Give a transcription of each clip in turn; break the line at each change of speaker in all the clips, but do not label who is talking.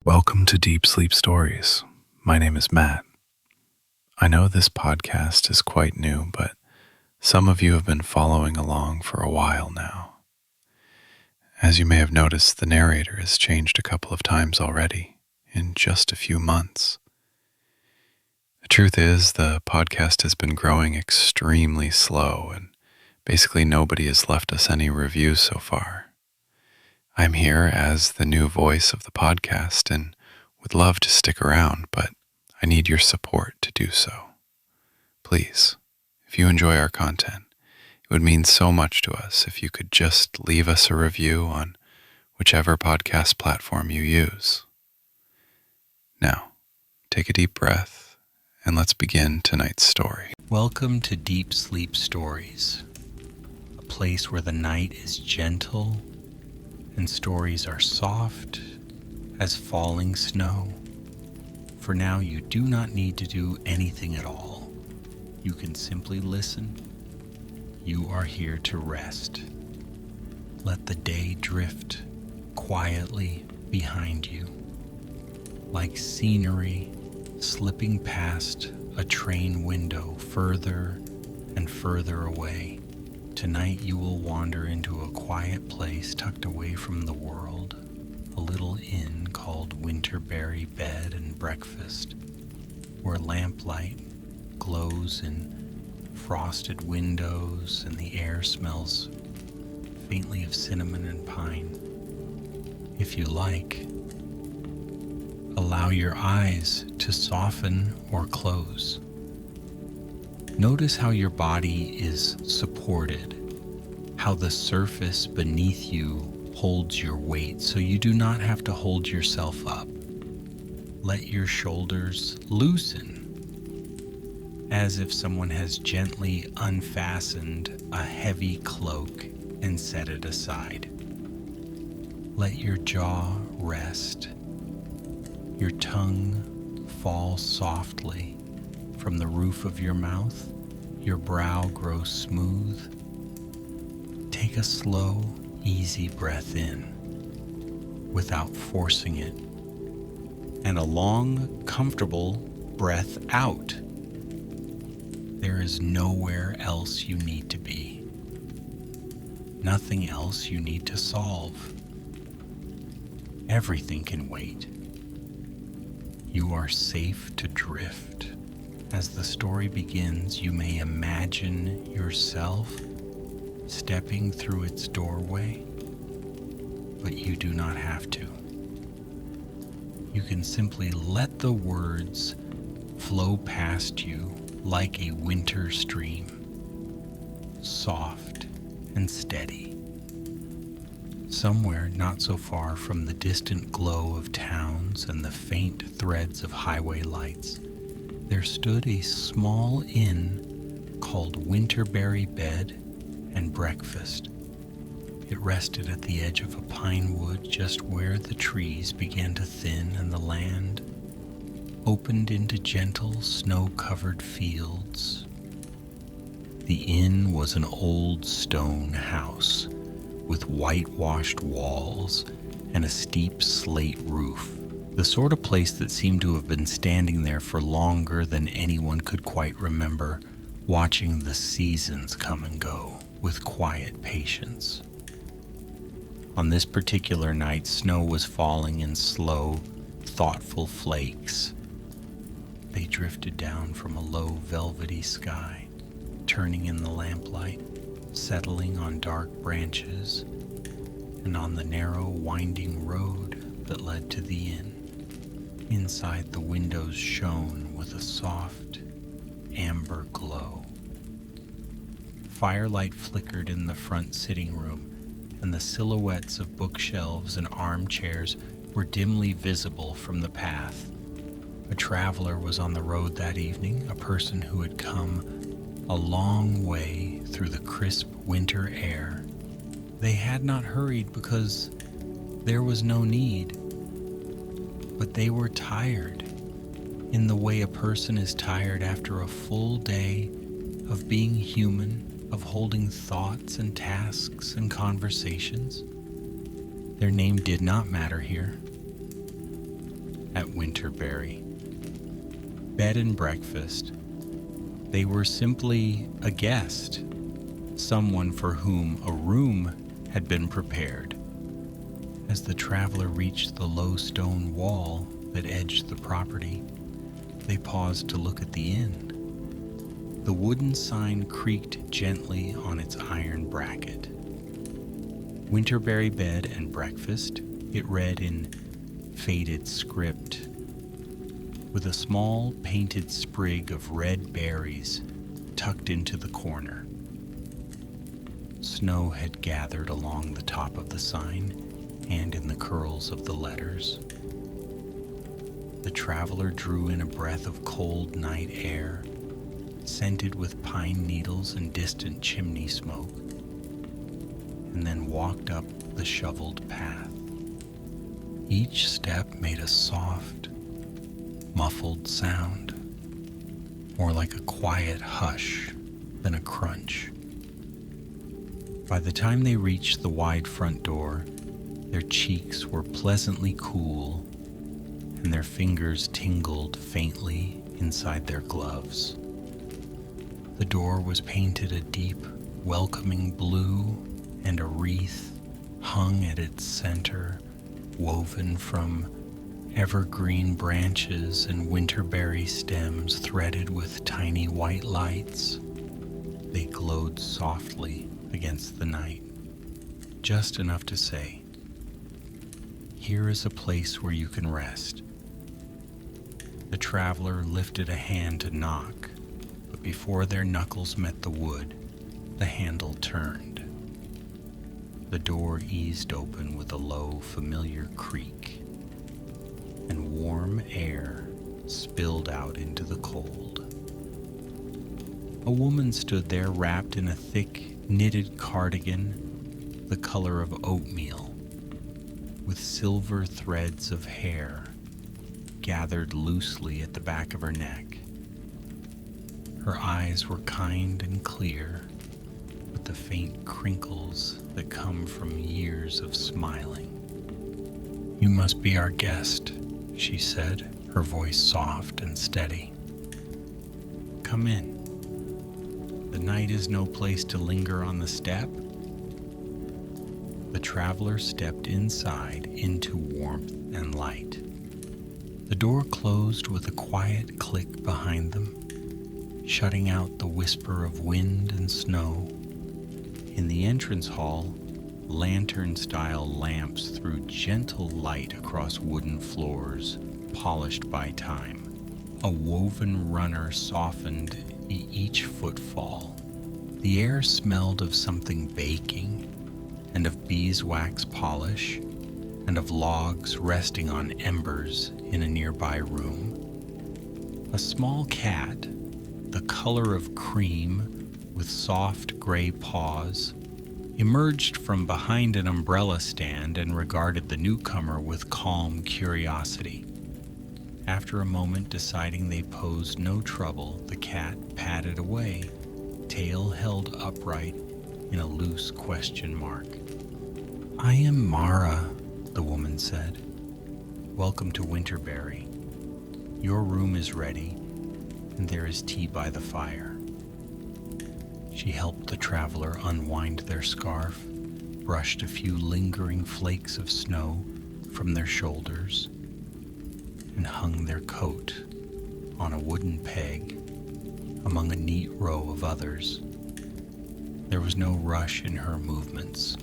Welcome to Deep Sleep Stories. My name is Matt. I know this podcast is quite new, but some of you have been following along for a while now. As you may have noticed, the narrator has changed a couple of times already in just a few months. The truth is, the podcast has been growing extremely slow, and basically nobody has left us any reviews so far. I'm here as the new voice of the podcast and would love to stick around, but I need your support to do so. Please, if you enjoy our content, it would mean so much to us if you could just leave us a review on whichever podcast platform you use. Now, take a deep breath and let's begin tonight's story.
Welcome to Deep Sleep Stories, a place where the night is gentle and stories are soft as falling snow. For now, you do not need to do anything at all. You can simply listen. You are here to rest. Let the day drift quietly behind you, like scenery slipping past a train window further and further away. Tonight you will wander into a quiet place tucked away from the world, a little inn called Winterberry Bed and Breakfast, where lamplight glows in frosted windows and the air smells faintly of cinnamon and pine. If you like, allow your eyes to soften or close. Notice how your body is supported, how the surface beneath you holds your weight so you do not have to hold yourself up. Let your shoulders loosen, as if someone has gently unfastened a heavy cloak and set it aside. Let your jaw rest, your tongue fall softly from the roof of your mouth, your brow grows smooth. Take a slow, easy breath in without forcing it, and a long, comfortable breath out. There is nowhere else you need to be, nothing else you need to solve. Everything can wait. You are safe to drift. As the story begins, you may imagine yourself stepping through its doorway, but you do not have to. You can simply let the words flow past you like a winter stream, soft and steady. Somewhere not so far from the distant glow of towns and the faint threads of highway lights, there stood a small inn called Winterberry Bed and Breakfast. It rested at the edge of a pine wood just where the trees began to thin and the land opened into gentle snow-covered fields. The inn was an old stone house with whitewashed walls and a steep slate roof. The sort of place that seemed to have been standing there for longer than anyone could quite remember, watching the seasons come and go with quiet patience. On this particular night, snow was falling in slow, thoughtful flakes. They drifted down from a low, velvety sky, turning in the lamplight, settling on dark branches, and on the narrow, winding road that led to the inn. Inside, the windows shone with a soft, amber glow. Firelight flickered in the front sitting room, and the silhouettes of bookshelves and armchairs were dimly visible from the path. A traveler was on the road that evening, a person who had come a long way through the crisp winter air. They had not hurried because there was no need, but they were tired in the way a person is tired after a full day of being human, of holding thoughts and tasks and conversations. Their name did not matter here. at Winterberry. Bed and breakfast. They were simply a guest, someone for whom a room had been prepared. As the traveler reached the low stone wall that edged the property, they paused to look at the inn. The wooden sign creaked gently on its iron bracket. Winterberry Bed and Breakfast, it read in faded script, with a small painted sprig of red berries tucked into the corner. Snow had gathered along the top of the sign and in the curls of the letters. The traveler drew in a breath of cold night air, scented with pine needles and distant chimney smoke, and then walked up the shoveled path. Each step made a soft, muffled sound, more like a quiet hush than a crunch. By the time they reached the wide front door, their cheeks were pleasantly cool, and their fingers tingled faintly inside their gloves. The door was painted a deep, welcoming blue, and a wreath hung at its center, woven from evergreen branches and winterberry stems threaded with tiny white lights. They glowed softly against the night, just enough to say, "Here is a place where you can rest." The traveler lifted a hand to knock, but before their knuckles met the wood, the handle turned. The door eased open with a low, familiar creak, and warm air spilled out into the cold. A woman stood there wrapped in a thick, knitted cardigan the color of oatmeal, with silver threads of hair gathered loosely at the back of her neck. Her eyes were kind and clear, with the faint crinkles that come from years of smiling. "You must be our guest," she said, her voice soft and steady. "Come in. The night is no place to linger on the step." The traveler stepped inside into warmth and light. The door closed with a quiet click behind them, shutting out the whisper of wind and snow. In the entrance hall, lantern-style lamps threw gentle light across wooden floors, polished by time. A woven runner softened each footfall. The air smelled of something baking, and of beeswax polish, and of logs resting on embers in a nearby room. A small cat, the color of cream with soft gray paws, emerged from behind an umbrella stand and regarded the newcomer with calm curiosity. After a moment, deciding they posed no trouble, the cat padded away, tail held upright in a loose question mark. "I am Mara," the woman said. "Welcome to Winterberry. Your room is ready, and there is tea by the fire." She helped the traveler unwind their scarf, brushed a few lingering flakes of snow from their shoulders, and hung their coat on a wooden peg among a neat row of others. There was no rush in her movements.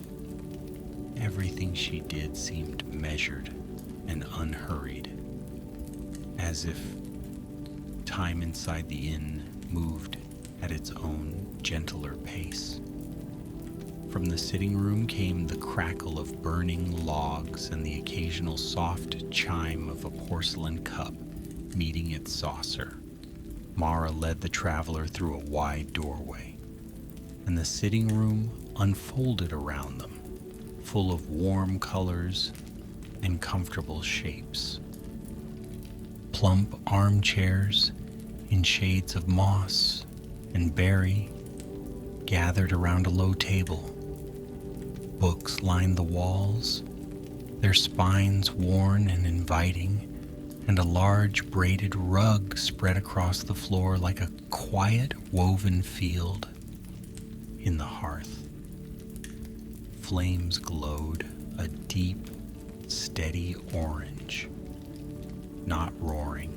Everything she did seemed measured and unhurried, as if time inside the inn moved at its own gentler pace. From the sitting room came the crackle of burning logs and the occasional soft chime of a porcelain cup meeting its saucer. Mara led the traveler through a wide doorway, and the sitting room unfolded around them, full of warm colors and comfortable shapes. Plump armchairs in shades of moss and berry gathered around a low table. Books lined the walls, their spines worn and inviting and a large braided rug spread across the floor like a quiet woven field. In the hearth, flames glowed a deep, steady orange, not roaring,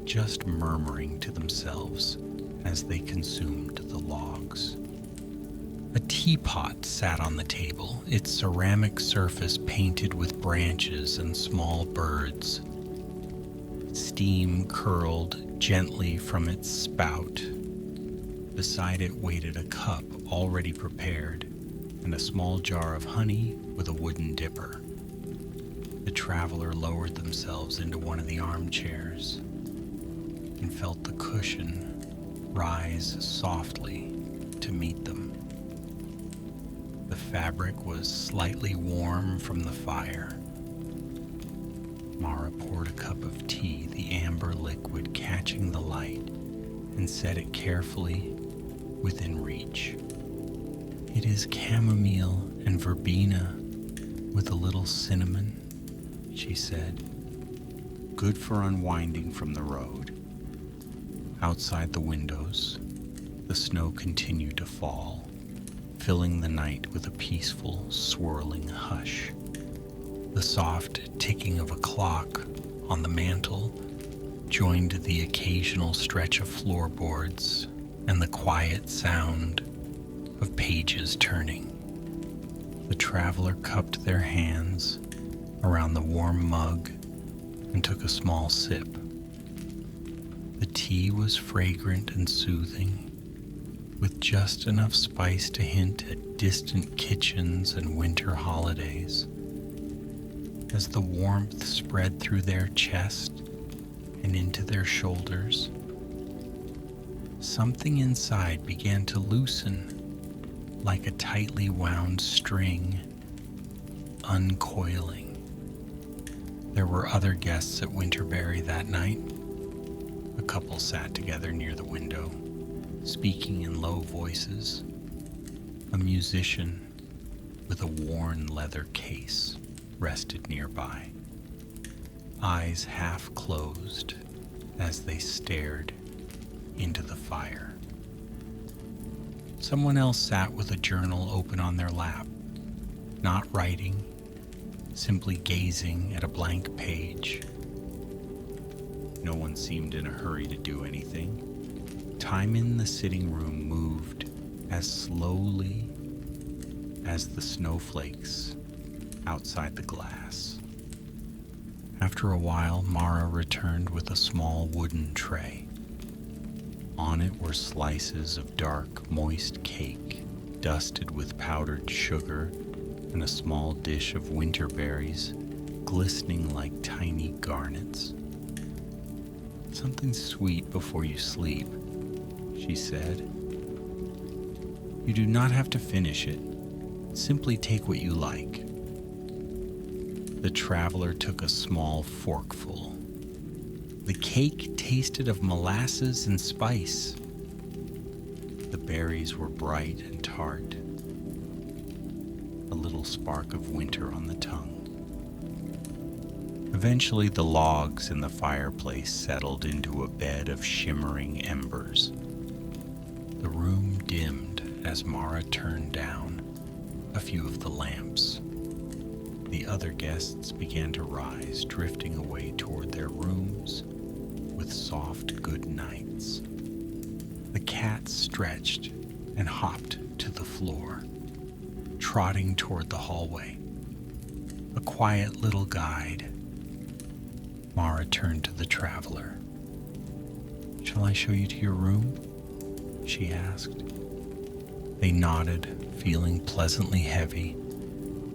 just murmuring to themselves as they consumed the logs. A teapot sat on the table, its ceramic surface painted with branches and small birds. Steam curled gently from its spout. Beside it waited a cup already prepared and a small jar of honey with a wooden dipper. The traveler lowered themselves into one of the armchairs and felt the cushion rise softly to meet them. The fabric was slightly warm from the fire. Mara poured a cup of tea, the amber liquid catching the light, and set it carefully within reach. It is chamomile and verbena with a little cinnamon, she said. Good for unwinding from the road. Outside the windows, the snow continued to fall, filling the night with a peaceful, swirling hush. The soft ticking of a clock on the mantel joined the occasional stretch of floorboards and the quiet sound of pages turning. The traveler cupped their hands around the warm mug and took a small sip. The tea was fragrant and soothing, with just enough spice to hint at distant kitchens and winter holidays. As the warmth spread through their chest and into their shoulders, something inside began to loosen like a tightly wound string, uncoiling. There were other guests at Winterberry that night. A couple sat together near the window, speaking in low voices. A musician with a worn leather case rested nearby, eyes half closed as they stared into the fire. Someone else sat with a journal open on their lap, not writing, simply gazing at a blank page. No one seemed in a hurry to do anything. Time in the sitting room moved as slowly as the snowflakes outside the glass. After a while, Mara returned with a small wooden tray. On it were slices of dark, moist cake, dusted with powdered sugar, and a small dish of winterberries, glistening like tiny garnets. Something sweet before you sleep, she said. You do not have to finish it. Simply take what you like. The traveler took a small forkful. The cake tasted of molasses and spice. The berries were bright and tart, a little spark of winter on the tongue. Eventually, the logs in the fireplace settled into a bed of shimmering embers. The room dimmed as Mara turned down a few of the lamps. The other guests began to rise, drifting away toward their rooms with soft good nights. The cat stretched and hopped to the floor, trotting toward the hallway. A quiet little guide. Mara turned to the traveler. Shall I show you to your room? She asked. They nodded, feeling pleasantly heavy,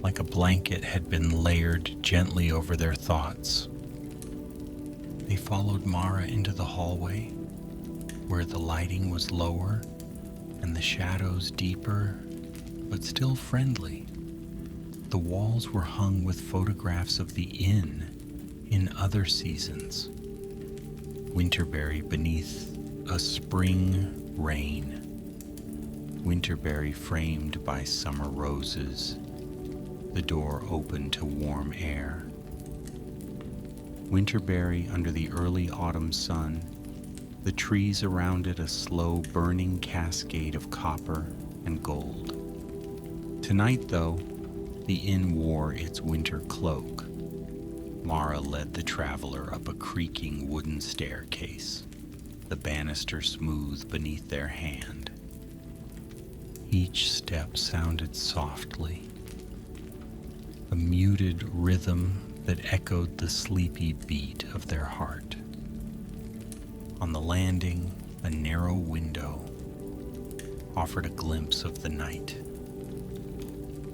like a blanket had been layered gently over their thoughts. They followed Mara into the hallway, where the lighting was lower and the shadows deeper, but still friendly. The walls were hung with photographs of the inn in other seasons. Winterberry beneath a spring rain. Winterberry framed by summer roses, the door open to warm air. Winterberry under the early autumn sun, the trees around it a slow burning cascade of copper and gold. Tonight, though, the inn wore its winter cloak. Mara led the traveler up a creaking wooden staircase, the banister smooth beneath their hand. Each step sounded softly, a muted rhythm that echoed the sleepy beat of their heart. On the landing, a narrow window offered a glimpse of the night.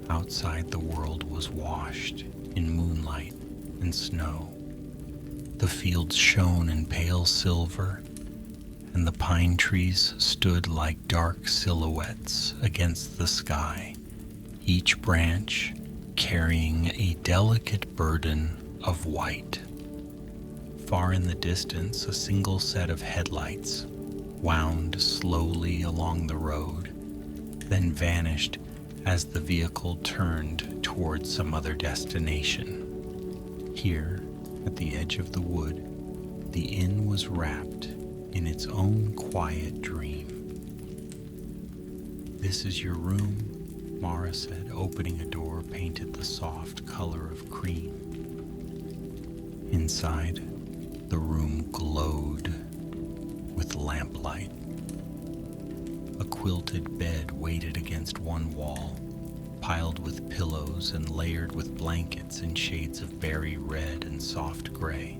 Outside, the world was washed in moonlight and snow. The fields shone in pale silver, and the pine trees stood like dark silhouettes against the sky, each branch carrying a delicate burden of white. Far in the distance, a single set of headlights wound slowly along the road, then vanished as the vehicle turned toward some other destination. Here, at the edge of the wood, the inn was wrapped in its own quiet dream. "This is your room," Mara said, opening a door painted the soft color of cream. Inside, the room glowed with lamplight. A quilted bed waited against one wall, piled with pillows and layered with blankets in shades of berry red and soft gray.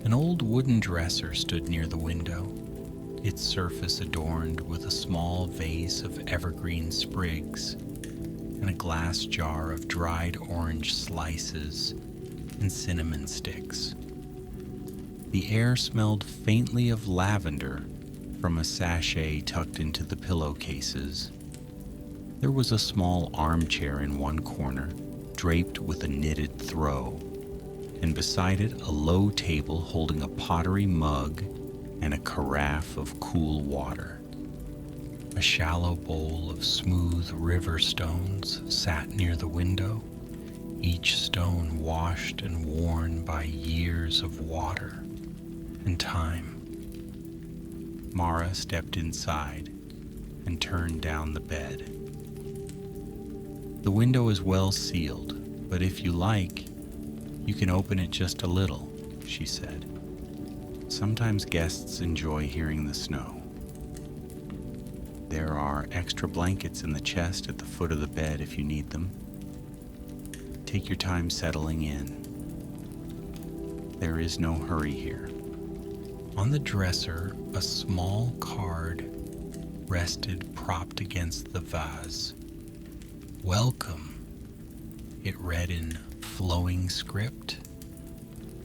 An old wooden dresser stood near the window, its surface adorned with a small vase of evergreen sprigs and a glass jar of dried orange slices and cinnamon sticks. The air smelled faintly of lavender from a sachet tucked into the pillowcases. There was a small armchair in one corner, draped with a knitted throw, and beside it a low table holding a pottery mug and a carafe of cool water. A shallow bowl of smooth river stones sat near the window, each stone washed and worn by years of water and time. Mara stepped inside and turned down the bed. "The window is well sealed, but if you like, you can open it just a little," she said. "Sometimes guests enjoy hearing the snow. There are extra blankets in the chest at the foot of the bed if you need them. Take your time settling in. There is no hurry here." On the dresser, a small card rested propped against the vase. "Welcome," it read in flowing script.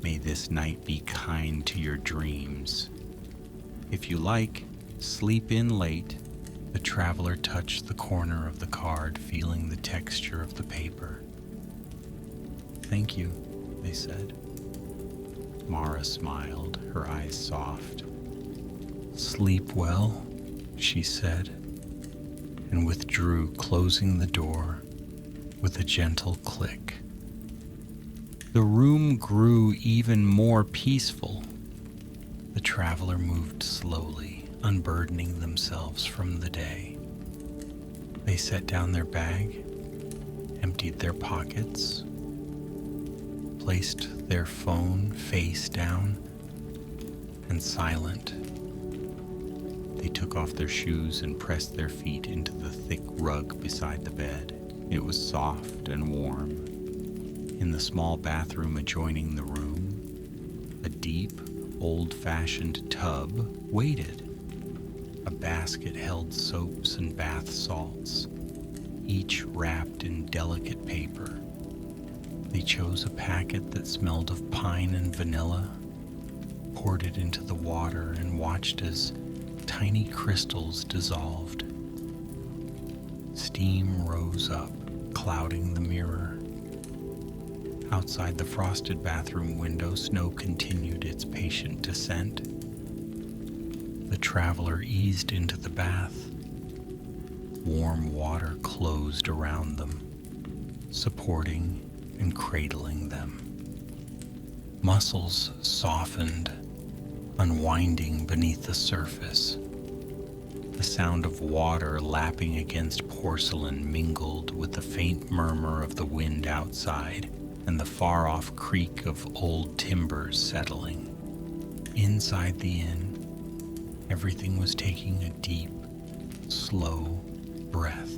"May this night be kind to your dreams. If you like, sleep in late." The traveler touched the corner of the card, feeling the texture of the paper. "Thank you," they said. Mara smiled, her eyes soft. "Sleep well," she said, and withdrew, closing the door with a gentle click. The room grew even more peaceful. The traveler moved slowly, unburdening themselves from the day. They set down their bag, emptied their pockets, placed their phone face down, and silent. They took off their shoes and pressed their feet into the thick rug beside the bed. It was soft and warm. In the small bathroom adjoining the room, a deep, old-fashioned tub waited. A basket held soaps and bath salts, each wrapped in delicate paper. They chose a packet that smelled of pine and vanilla, poured it into the water, and watched as tiny crystals dissolved. Steam rose up, clouding the mirror. Outside the frosted bathroom window, snow continued its patient descent. The traveler eased into the bath. Warm water closed around them, supporting and cradling them. Muscles softened, unwinding beneath the surface. The sound of water lapping against porcelain mingled with the faint murmur of the wind outside and the far-off creak of old timbers settling. Inside the inn, everything was taking a deep, slow breath.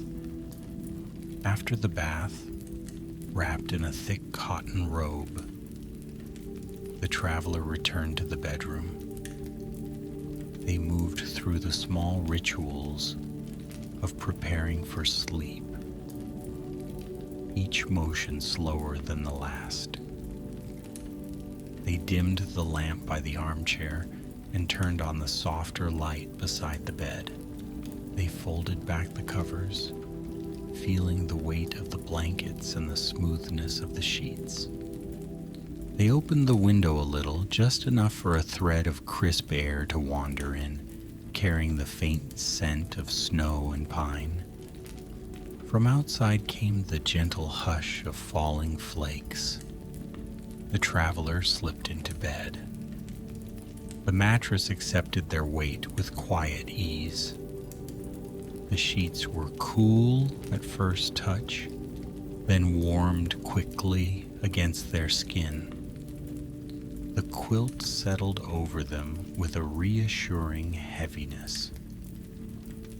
After the bath, wrapped in a thick cotton robe, the traveler returned to the bedroom. They moved through the small rituals of preparing for sleep, each motion slower than the last. They dimmed the lamp by the armchair and turned on the softer light beside the bed. They folded back the covers, feeling the weight of the blankets and the smoothness of the sheets. They opened the window a little, just enough for a thread of crisp air to wander in, carrying the faint scent of snow and pine. From outside came the gentle hush of falling flakes. The traveler slipped into bed. The mattress accepted their weight with quiet ease. The sheets were cool at first touch, then warmed quickly against their skin. The quilt settled over them with a reassuring heaviness.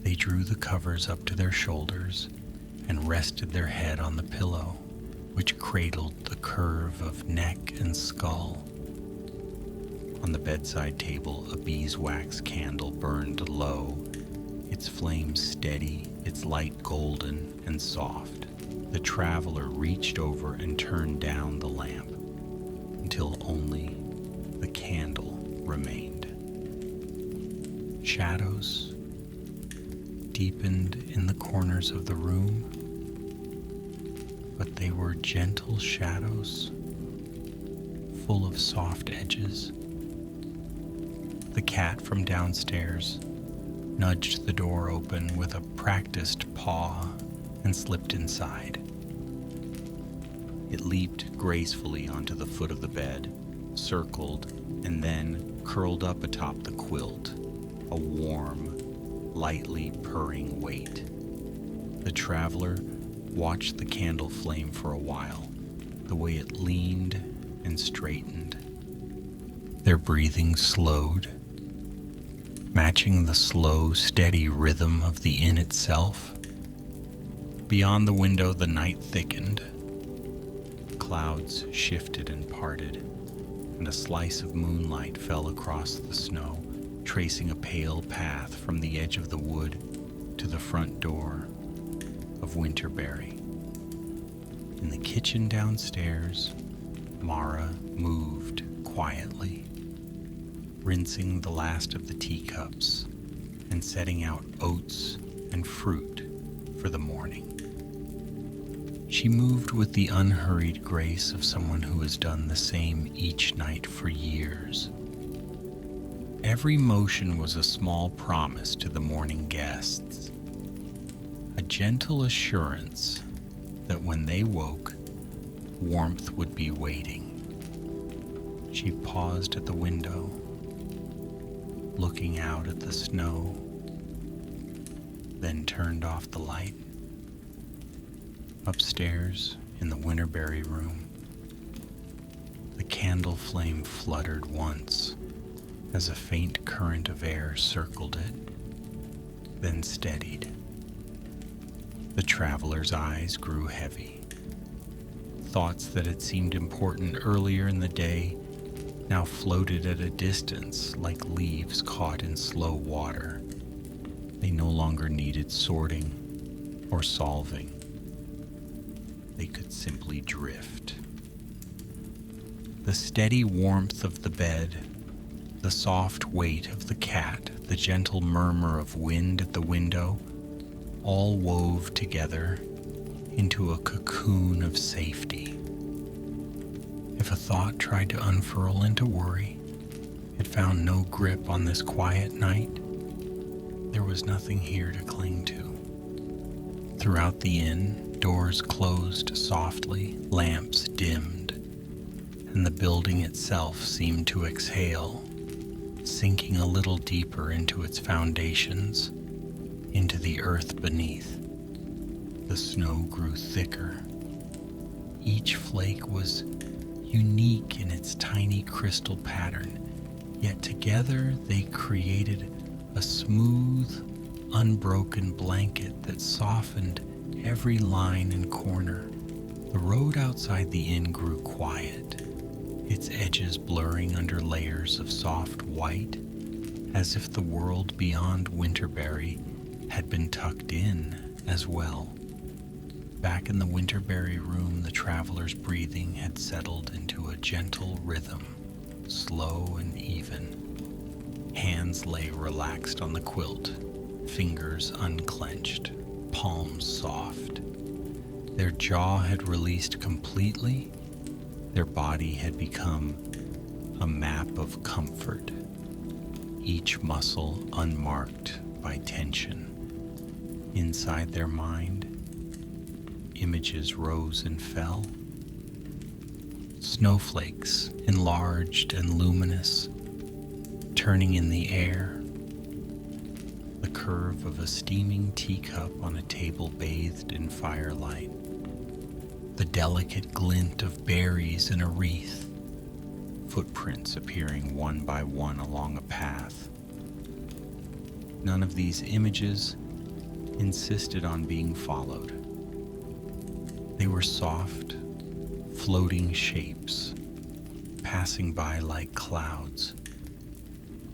They drew the covers up to their shoulders and rested their head on the pillow, which cradled the curve of neck and skull. On the bedside table, a beeswax candle burned low, its flame steady, its light golden and soft. The traveler reached over and turned down the lamp until only the candle remained. Shadows deepened in the corners of the room, but they were gentle shadows, full of soft edges. The cat from downstairs nudged the door open with a practiced paw and slipped inside. It leaped gracefully onto the foot of the bed, circled, and then curled up atop the quilt, a warm, lightly purring weight. The traveler watched the candle flame for a while, the way it leaned and straightened. Their breathing slowed, matching the slow, steady rhythm of the inn itself. Beyond the window, the night thickened. Clouds shifted and parted, and a slice of moonlight fell across the snow, tracing a pale path from the edge of the wood to the front door of Winterberry. In the kitchen downstairs, Mara moved quietly, rinsing the last of the teacups and setting out oats and fruit for the morning. She moved with the unhurried grace of someone who has done the same each night for years. Every motion was a small promise to the morning guests, a gentle assurance that when they woke, warmth would be waiting. She paused at the window, looking out at the snow, then turned off the light. Upstairs in the Winterberry room, the candle flame fluttered once as a faint current of air circled it, then steadied. The traveler's eyes grew heavy. Thoughts that had seemed important earlier in the day now floated at a distance like leaves caught in slow water. They no longer needed sorting or solving. They could simply drift. The steady warmth of the bed, the soft weight of the cat, the gentle murmur of wind at the window, all wove together into a cocoon of safety. If a thought tried to unfurl into worry, it found no grip on this quiet night. There was nothing here to cling to. Throughout the inn, doors closed softly, lamps dimmed, and the building itself seemed to exhale, sinking a little deeper into its foundations, into the earth beneath. The snow grew thicker. Each flake was unique in its tiny crystal pattern, yet together they created a smooth, unbroken blanket that softened every line and corner. The road outside the inn grew quiet, its edges blurring under layers of soft white, as if the world beyond Winterberry had been tucked in as well. Back in the Winterberry room, the traveler's breathing had settled into a gentle rhythm, slow and even. Hands lay relaxed on the quilt, fingers unclenched, palms soft. Their jaw had released completely. Their body had become a map of comfort, each muscle unmarked by tension. Inside their mind, images rose and fell. Snowflakes, enlarged and luminous, turning in the air. The curve of a steaming teacup on a table bathed in firelight. The delicate glint of berries in a wreath. Footprints appearing one by one along a path. None of these images insisted on being followed. They were soft, floating shapes, passing by like clouds.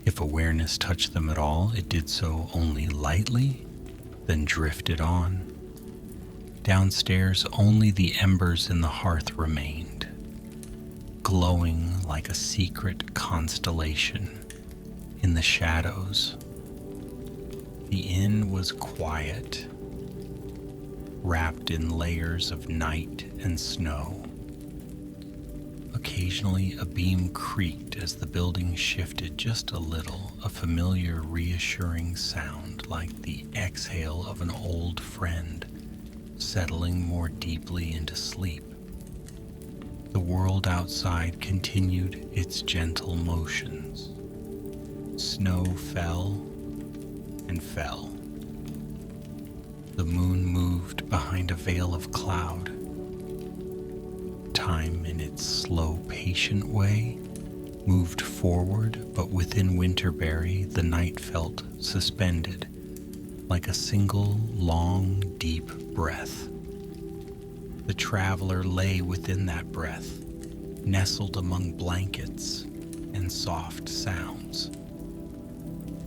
If awareness touched them at all, it did so only lightly, then drifted on. Downstairs, only the embers in the hearth remained, glowing like a secret constellation in the shadows. The inn was quiet, wrapped in layers of night and snow. Occasionally, a beam creaked as the building shifted just a little, a familiar, reassuring sound like the exhale of an old friend settling more deeply into sleep. The world outside continued its gentle motions. Snow fell and fell. The moon moved behind a veil of cloud. Time, in its slow, patient way, moved forward, but within Winterberry, the night felt suspended, like a single, long, deep breath. The traveler lay within that breath, nestled among blankets and soft sounds.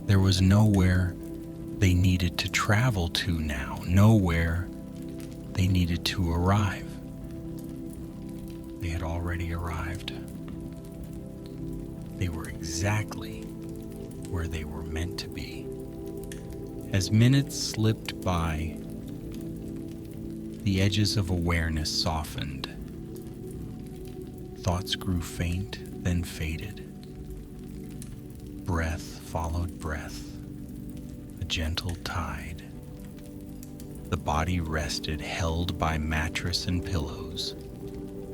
There was nowhere they needed to travel to now, nowhere they needed to arrive. They had already arrived. They were exactly where they were meant to be. As minutes slipped by, the edges of awareness softened. Thoughts grew faint, then faded. Breath followed breath, a gentle tide. The body rested, held by mattress and pillows,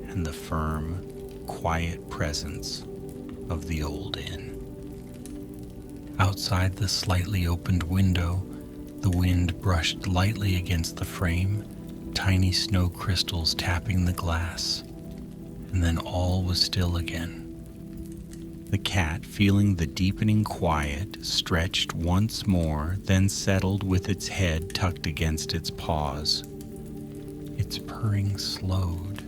and the firm, quiet presence of the old inn. Outside the slightly opened window, the wind brushed lightly against the frame, tiny snow crystals tapping the glass, and then all was still again. The cat, feeling the deepening quiet, stretched once more, then settled with its head tucked against its paws. Its purring slowed,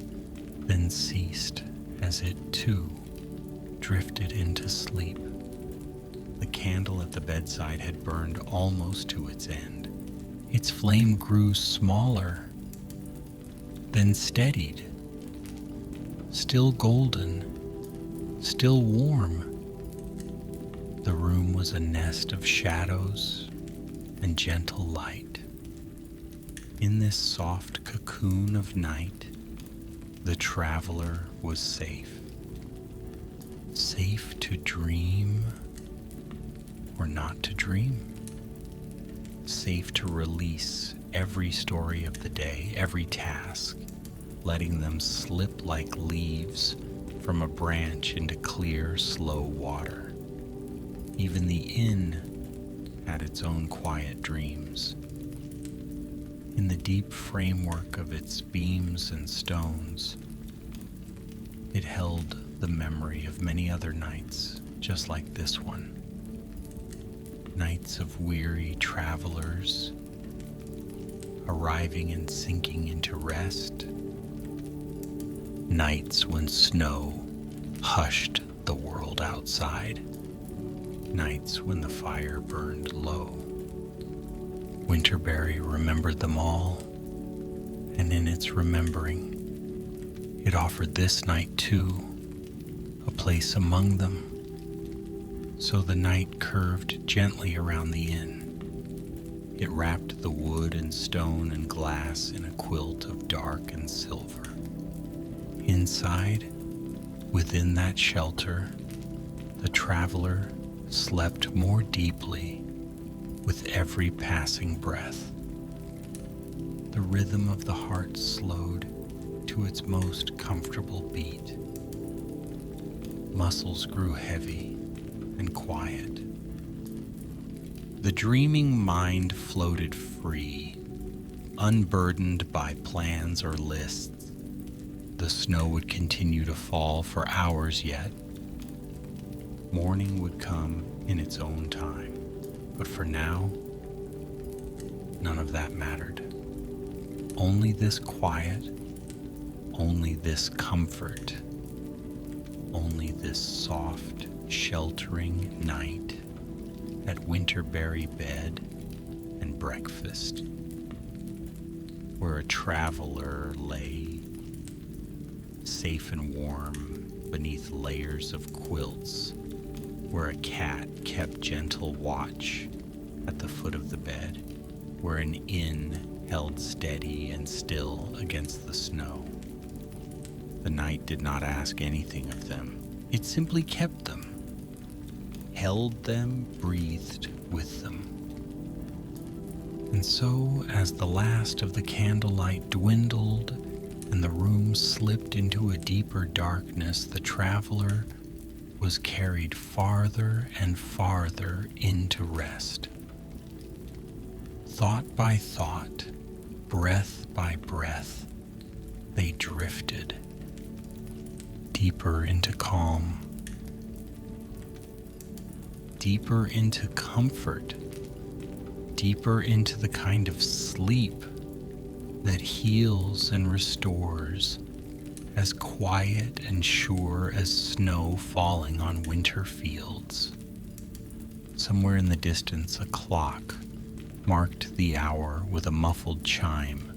then ceased as it, too, drifted into sleep. The candle at the bedside had burned almost to its end. Its flame grew smaller, then steadied, still golden, still warm. The room was a nest of shadows and gentle light. In this soft cocoon of night, the traveler was safe. Safe to dream or not to dream. Safe to release every story of the day, every task, letting them slip like leaves from a branch into clear, slow water. Even the inn had its own quiet dreams. In the deep framework of its beams and stones, it held the memory of many other nights just like this one. Nights of weary travelers arriving and sinking into rest. Nights when snow hushed the world outside. Nights when the fire burned low. Winterberry remembered them all, and in its remembering, it offered this night too, a place among them. So the night curved gently around the inn. It wrapped the wood and stone and glass in a quilt of dark and silver. Inside, within that shelter, the traveler slept more deeply with every passing breath. The rhythm of the heart slowed to its most comfortable beat. Muscles grew heavy and quiet. The dreaming mind floated free, unburdened by plans or lists. The snow would continue to fall for hours yet. Morning would come in its own time. But for now, none of that mattered. Only this quiet, only this comfort, only this soft, sheltering night at Winterberry Bed and Breakfast, where a traveler lay safe and warm beneath layers of quilts, where a cat kept gentle watch at the foot of the bed, where an inn held steady and still against the snow. The night did not ask anything of them. It simply kept them, held them, breathed with them. And so, as the last of the candlelight dwindled and the room slipped into a deeper darkness, the traveler was carried farther and farther into rest. Thought by thought, breath by breath, they drifted deeper into calm, deeper into comfort, deeper into the kind of sleep that heals and restores, as quiet and sure as snow falling on winter fields. Somewhere in the distance, a clock marked the hour with a muffled chime,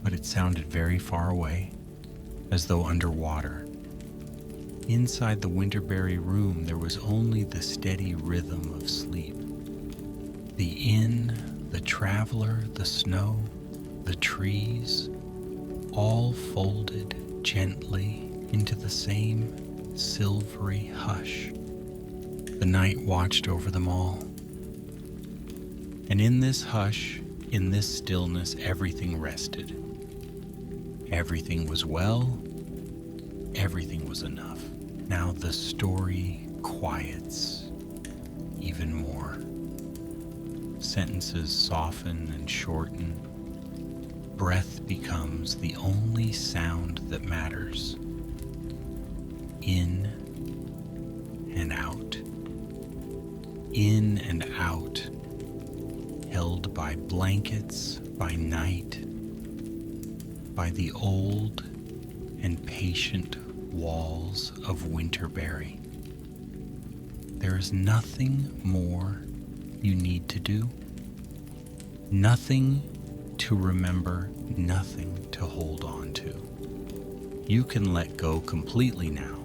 but it sounded very far away, as though underwater. Inside the Winterberry room, there was only the steady rhythm of sleep. The inn, the traveler, the snow, the trees, all folded gently into the same silvery hush. The night watched over them all. And in this hush, in this stillness, everything rested. Everything was well, everything was enough. Now the story quiets even more. Sentences soften and shorten. Breath becomes the only sound that matters. In and out. In and out. Held by blankets, by night, by the old and patient walls of Winterberry. There is nothing more you need to do. Nothing to remember, nothing to hold on to. You can let go completely now.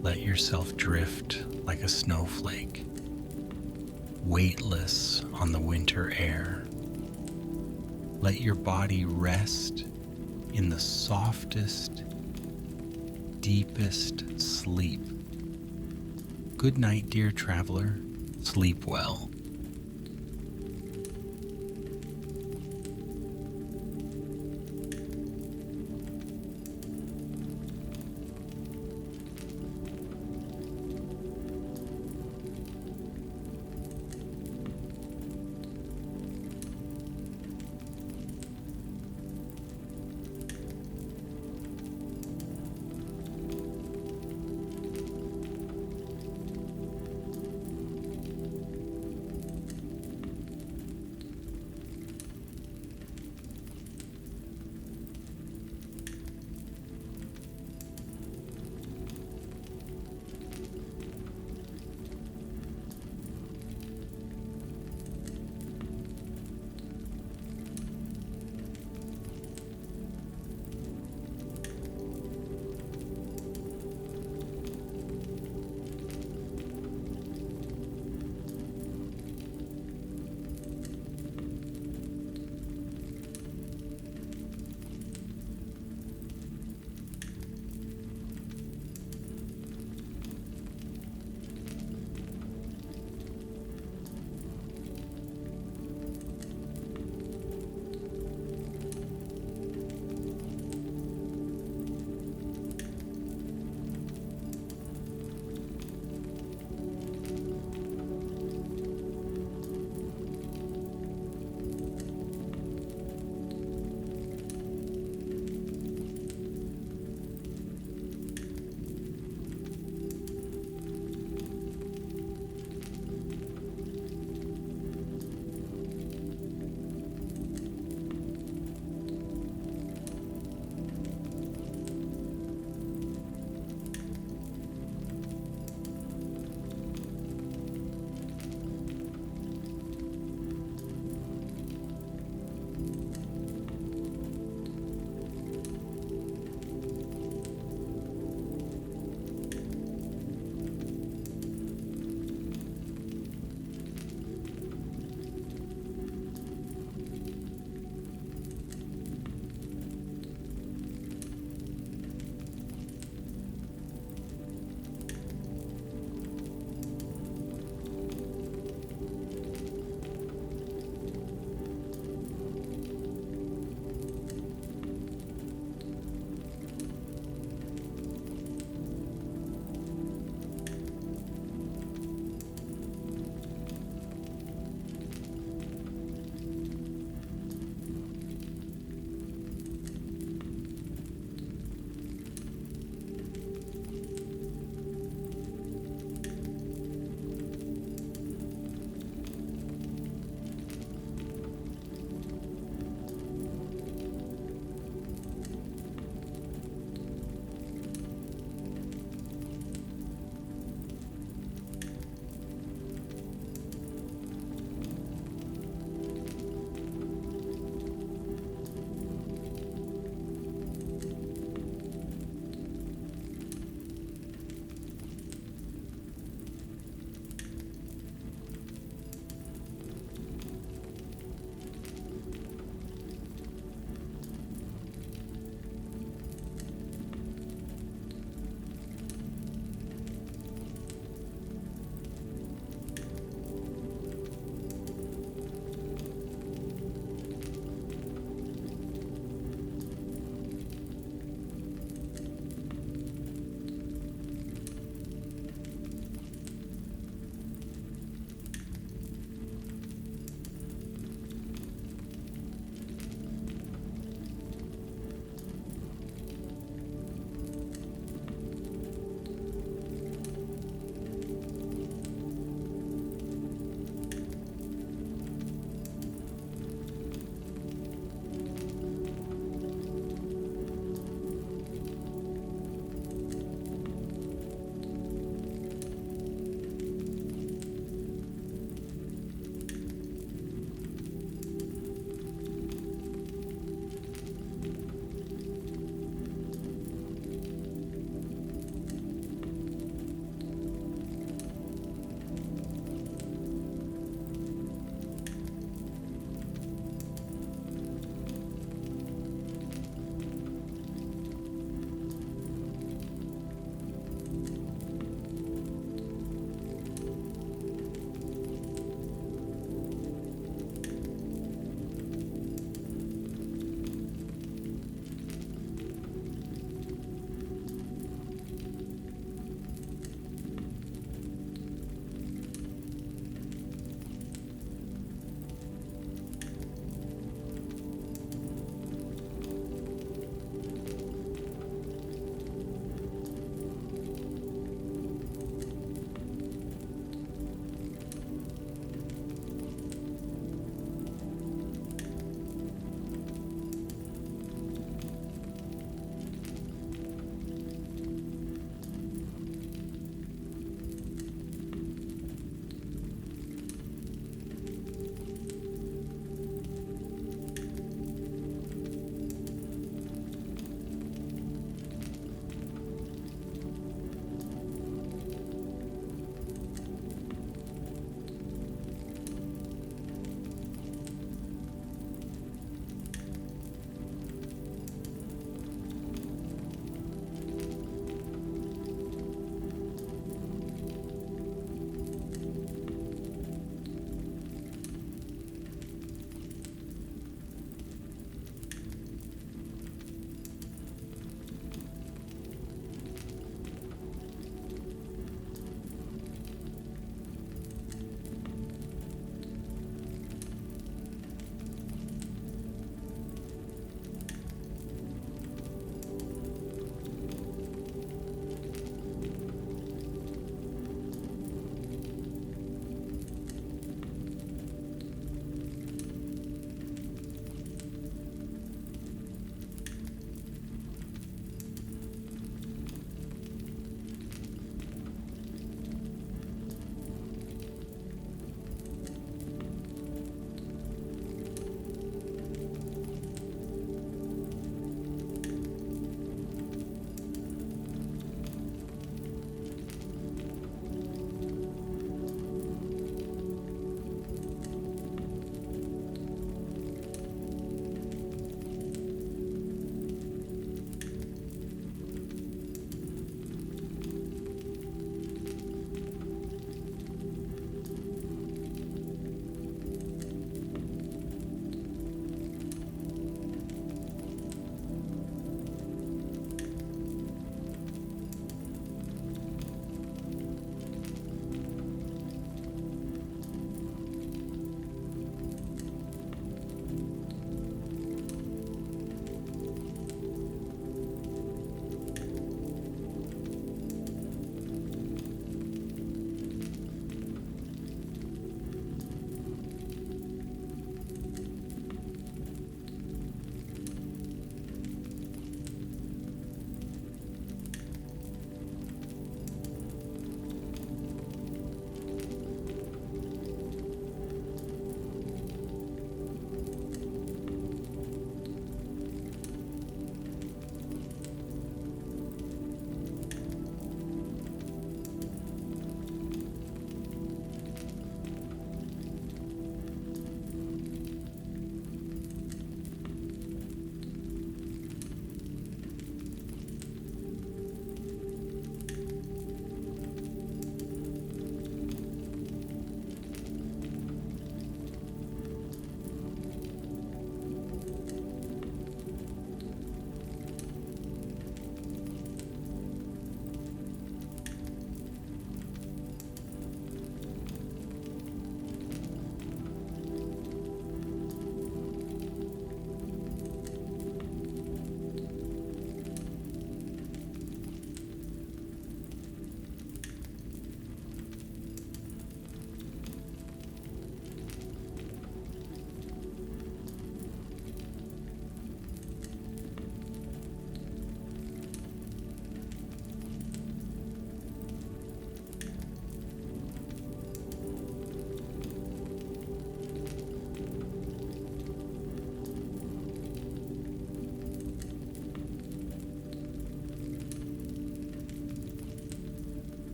Let yourself drift like a snowflake, weightless on the winter air. Let your body rest in the softest, deepest sleep. Good night, dear traveler. Sleep well.